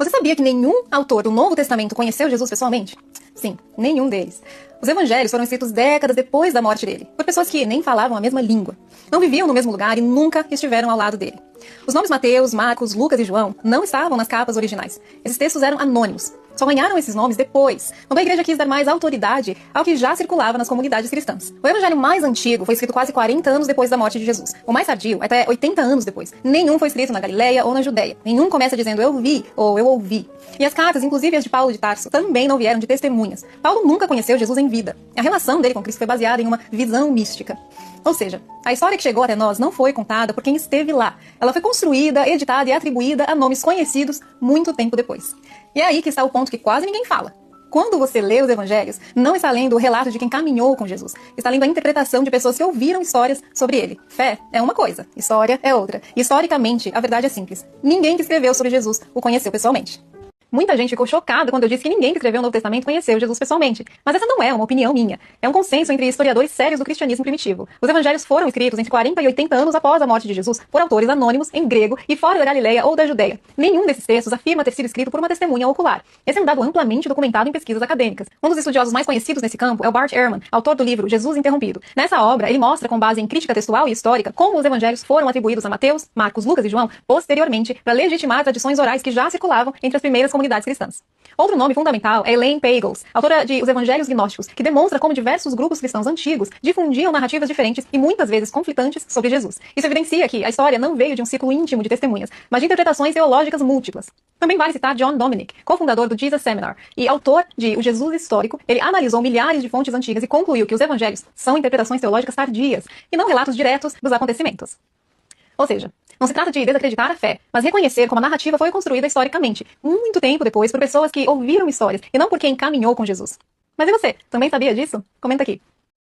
Você sabia que nenhum autor do Novo Testamento conheceu Jesus pessoalmente? Sim, nenhum deles. Os evangelhos foram escritos décadas depois da morte dele, por pessoas que nem falavam a mesma língua, não viviam no mesmo lugar e nunca estiveram ao lado dele. Os nomes Mateus, Marcos, Lucas e João não estavam nas capas originais. Esses textos eram anônimos. Só ganharam esses nomes depois, quando a igreja quis dar mais autoridade ao que já circulava nas comunidades cristãs. O evangelho mais antigo foi escrito quase 40 anos depois da morte de Jesus. O mais tardio, até 80 anos depois. Nenhum foi escrito na Galileia ou na Judéia. Nenhum começa dizendo eu vi ou eu ouvi. E as cartas, inclusive as de Paulo de Tarso, também não vieram de testemunhas. Paulo nunca conheceu Jesus em vida. A relação dele com Cristo foi baseada em uma visão mística. Ou seja, a história que chegou até nós não foi contada por quem esteve lá. Ela foi construída, editada e atribuída a nomes conhecidos muito tempo depois. E é aí que está o ponto que quase ninguém fala. Quando você lê os evangelhos, não está lendo o relato de quem caminhou com Jesus. Está lendo a interpretação de pessoas que ouviram histórias sobre ele. Fé é uma coisa, história é outra. Historicamente, a verdade é simples. Ninguém que escreveu sobre Jesus o conheceu pessoalmente. Muita gente ficou chocada quando eu disse que ninguém que escreveu o Novo Testamento conheceu Jesus pessoalmente. Mas essa não é uma opinião minha. É um consenso entre historiadores sérios do cristianismo primitivo. Os evangelhos foram escritos entre 40 e 80 anos após a morte de Jesus por autores anônimos em grego e fora da Galileia ou da Judéia. Nenhum desses textos afirma ter sido escrito por uma testemunha ocular. Esse é um dado amplamente documentado em pesquisas acadêmicas. Um dos estudiosos mais conhecidos nesse campo é o Bart Ehrman, autor do livro Jesus Interrompido. Nessa obra, ele mostra com base em crítica textual e histórica como os evangelhos foram atribuídos a Mateus, Marcos, Lucas e João posteriormente para legitimar tradições orais que já circulavam entre as primeiras comunidades cristãs. Outro nome fundamental é Elaine Pagels, autora de Os Evangelhos Gnósticos, que demonstra como diversos grupos cristãos antigos difundiam narrativas diferentes e muitas vezes conflitantes sobre Jesus. Isso evidencia que a história não veio de um ciclo íntimo de testemunhas, mas de interpretações teológicas múltiplas. Também vale citar John Dominic, cofundador do Jesus Seminar e autor de O Jesus Histórico. Ele analisou milhares de fontes antigas e concluiu que os evangelhos são interpretações teológicas tardias e não relatos diretos dos acontecimentos. Ou seja, não se trata de desacreditar a fé, mas reconhecer como a narrativa foi construída historicamente, muito tempo depois, por pessoas que ouviram histórias, e não por quem caminhou com Jesus. Mas e você? Também sabia disso? Comenta aqui.